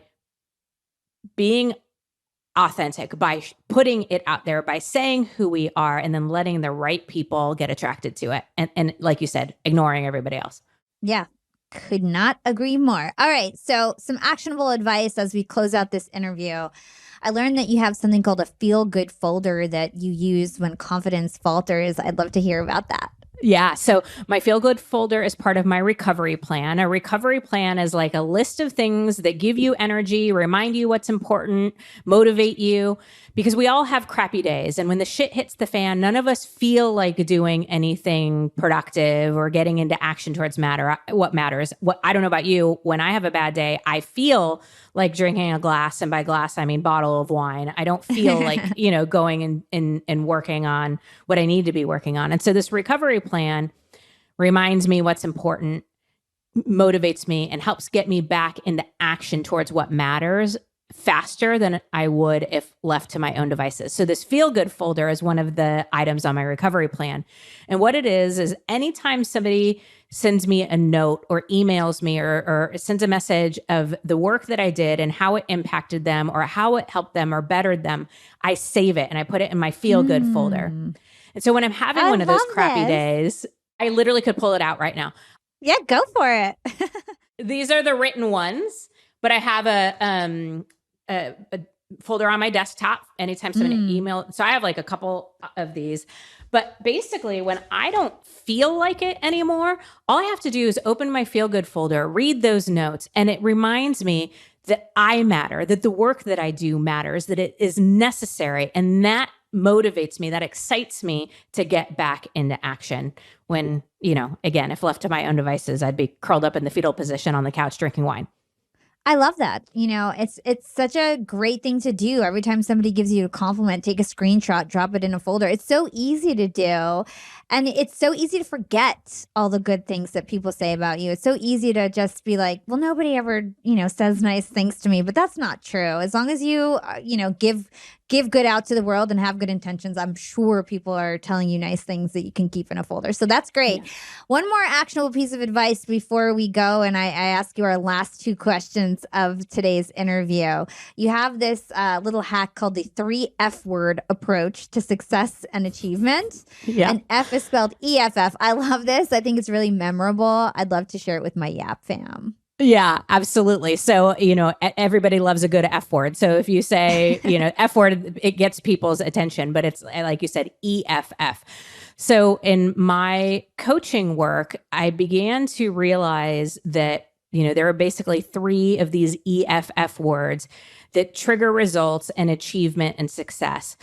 being authentic, by putting it out there, by saying who we are, and then letting the right people get attracted to it. And like you said, ignoring everybody else. Yeah. Could not agree more. All right. So some actionable advice as we close out this interview. I learned that you have something called a feel good folder that you use when confidence falters. I'd love to hear about that. Yeah. So my feel good folder is part of my recovery plan. A recovery plan is like a list of things that give you energy, remind you what's important, motivate you, because we all have crappy days. And when the shit hits the fan, none of us feel like doing anything productive or getting into action towards what matters. What I don't know about you, when I have a bad day, I feel like drinking a glass, and by glass, I mean bottle of wine. I don't feel like, going and working on what I need to be working on. And so this recovery plan reminds me what's important, motivates me, and helps get me back into action towards what matters faster than I would if left to my own devices. So this feel good folder is one of the items on my recovery plan. And what it is anytime somebody sends me a note or emails me or sends a message of the work that I did and how it impacted them or how it helped them or bettered them, I save it and I put it in my feel good folder. And so when I'm having one of those crappy days, I literally could pull it out right now. Yeah, go for it. These are the written ones, but I have a folder on my desktop anytime somebody email. So I have like a couple of these. But basically, when I don't feel like it anymore, all I have to do is open my feel good folder, read those notes, and it reminds me that I matter, that the work that I do matters, that it is necessary. And that motivates me, that excites me to get back into action when, again, if left to my own devices, I'd be curled up in the fetal position on the couch drinking wine. I love that. It's such a great thing to do. Every time somebody gives you a compliment, take a screenshot, drop it in a folder. It's so easy to do. And it's so easy to forget all the good things that people say about you. It's so easy to just be like, well, nobody ever, says nice things to me. But that's not true. As long as you, give good out to the world and have good intentions, I'm sure people are telling you nice things that you can keep in a folder. So that's great. Yeah. One more actionable piece of advice before we go, and I ask you our last two questions of today's interview. You have this little hack called the 3F word approach to success and achievement. Yeah. And F is spelled EFF. I love this. I think it's really memorable. I'd love to share it with my Yap fam. Yeah, absolutely. So, everybody loves a good F word. So if you say, F word, it gets people's attention, but it's like you said, EFF. So in my coaching work, I began to realize that, there are basically 3 of these EFF words that trigger results and achievement and success.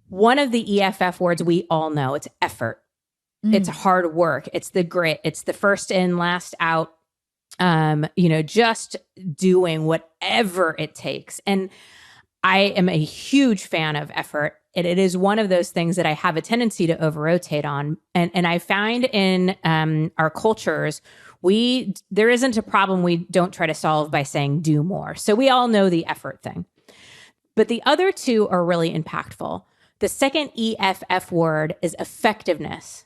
One of the EFF words we all know, it's effort. It's hard work. It's the grit. It's the first in, last out. Just doing whatever it takes. And I am a huge fan of effort. It is one of those things that I have a tendency to over-rotate on. And I find in our cultures, there isn't a problem we don't try to solve by saying do more. So we all know the effort thing. But the other 2 are really impactful. The second EFF word is effectiveness.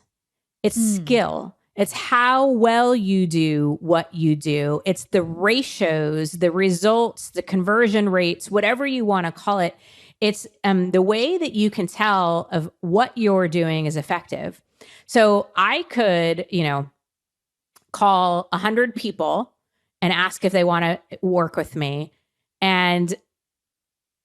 It's skill. It's how well you do what you do. It's the ratios, the results, the conversion rates, whatever you want to call it. It's the way that you can tell of what you're doing is effective. So I could, call 100 people and ask if they want to work with me. And,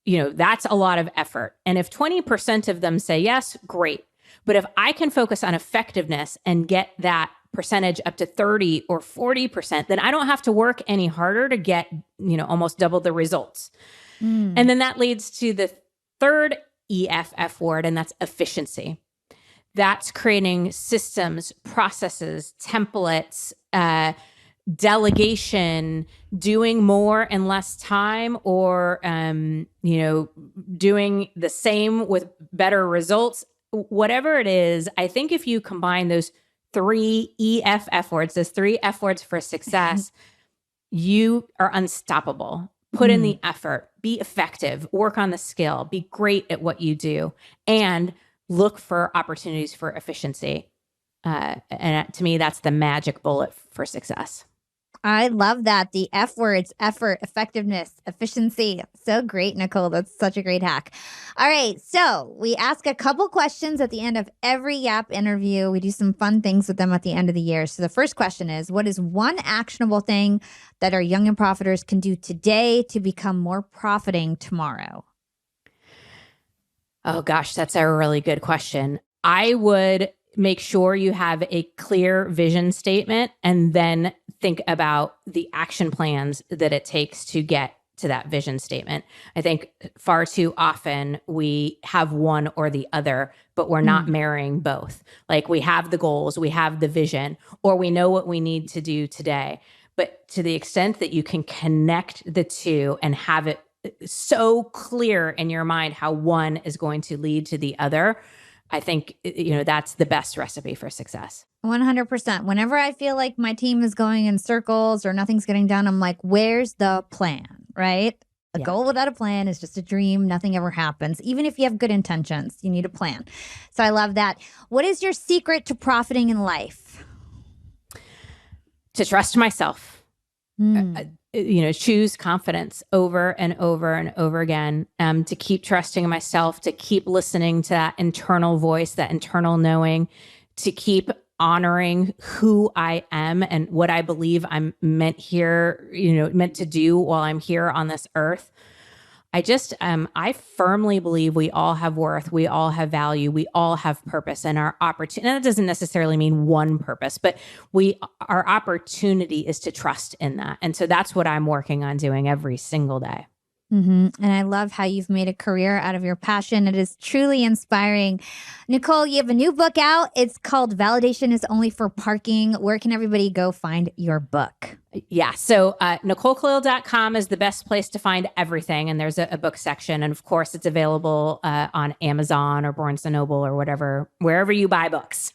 that's a lot of effort. And if 20% of them say yes, great. But if I can focus on effectiveness and get that percentage up to 30 or 40%, then I don't have to work any harder to get, almost double the results. And then that leads to the third EFF word, and that's efficiency. That's creating systems, processes, templates, delegation, doing more in less time, or, doing the same with better results. Whatever it is, I think if you combine those three EFF words, those three F words for success, you are unstoppable. Put in the effort, be effective, work on the skill, be great at what you do, and look for opportunities for efficiency. And to me, that's the magic bullet for success. I love that. The F words: effort, effectiveness, efficiency. So great, Nicole. That's such a great hack. All right. So we ask a couple questions at the end of every YAP interview. We do some fun things with them at the end of the year. So the first question is, what is one actionable thing that our young and profiters can do today to become more profiting tomorrow? Oh, gosh, that's a really good question. I would make sure you have a clear vision statement and then think about the action plans that it takes to get to that vision statement. I think far too often we have one or the other, but we're not marrying both. Like, we have the goals, we have the vision, or we know what we need to do today. But to the extent that you can connect the two and have it so clear in your mind how one is going to lead to the other, I think, that's the best recipe for success. 100%. Whenever I feel like my team is going in circles or nothing's getting done, I'm like, where's the plan, right? A goal without a plan is just a dream. Nothing ever happens. Even if you have good intentions, you need a plan. So I love that. What is your secret to profiting in life? To trust myself. Choose confidence over and over and over again, to keep trusting myself, to keep listening to that internal voice, that internal knowing, to keep honoring who I am and what I believe I'm meant to do while I'm here on this earth. I firmly believe we all have worth. We all have value. We all have purpose, and our opportunity. And that doesn't necessarily mean one purpose, but our opportunity is to trust in that. And so that's what I'm working on doing every single day. And I love how you've made a career out of your passion. It is truly inspiring. Nicole, you have a new book out. It's called Validation is Only for Parking. Where can everybody go find your book? Yeah. So NicoleKalil.com is the best place to find everything. And there's a book section. And of course, it's available on Amazon or Barnes & Noble or wherever you buy books.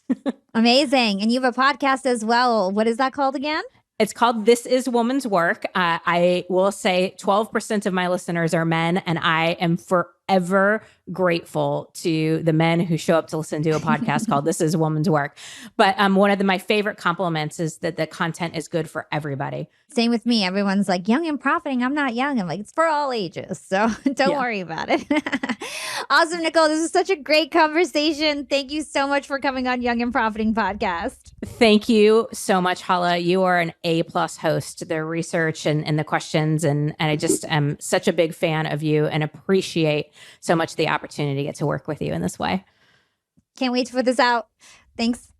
Amazing. And you have a podcast as well. What is that called again? It's called This Is Woman's Work. I will say 12% of my listeners are men, and I am forever grateful to the men who show up to listen to a podcast called This Is Woman's Work. But one of my favorite compliments is that the content is good for everybody. Same with me. Everyone's like, young and profiting. I'm not young. I'm like, it's for all ages. So don't worry about it. Awesome, Nicole. This is such a great conversation. Thank you so much for coming on Young and Profiting Podcast. Thank you so much, Hala. You are an A+ host. The research and the questions, and I just am such a big fan of you and appreciate so much the opportunity to get to work with you in this way. Can't wait to put this out. Thanks.